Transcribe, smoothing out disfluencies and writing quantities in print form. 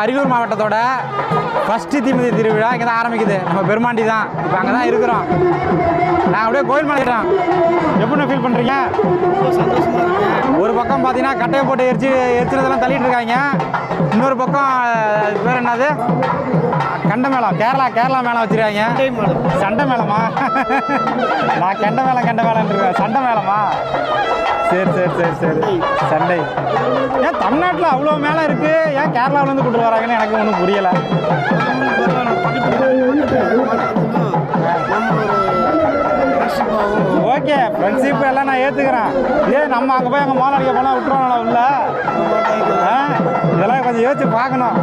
அரியலூர் மாவட்டத்தோட ஃபஸ்ட்டு தீமிதி திருவிழா இங்கே தான் ஆரம்பிக்குது. நம்ம பெருமாண்டி தான் இப்போ அங்கே தான் இருக்கிறோம். நாங்கள் அப்படியே கோயில் மலைக்கிறோம். எப்படின்னு ஃபீல் பண்ணுறீங்க? சந்தோஷமாக இருக்கு. ஒரு பக்கம் பார்த்தீங்கன்னா கட்டையை போட்டு எரிச்சினதெல்லாம் தள்ளிட்டு இருக்காங்க. இன்னொரு பக்கம் அது பேர் என்னது, கண்ட மேளம், கேரளா மேளம் வச்சுருக்காங்க. சண்டை மேளமா? நான் கெண்ட மேளம் இருக்கேன். சண்டை மேளமா? சரி சண்டை. ஏன் தமிழ்நாட்டில் அவ்வளோ மேளம் இருக்குது, ஏன் கேரளாவிலேருந்து கூட்டு வராங்கன்னு எனக்கு ஒன்றும் புரியலை. ஓகே, ஃப்ரெண்ட்ஷிப் எல்லாம் நான் ஏற்றுக்கிறேன். நம்ம அங்கே போய் அங்கே மோளம் அடிக்க போனால் விட்டுருவாங்களா உள்ள? இதெல்லாம் கொஞ்சம் யோசிச்சு பார்க்கணும்.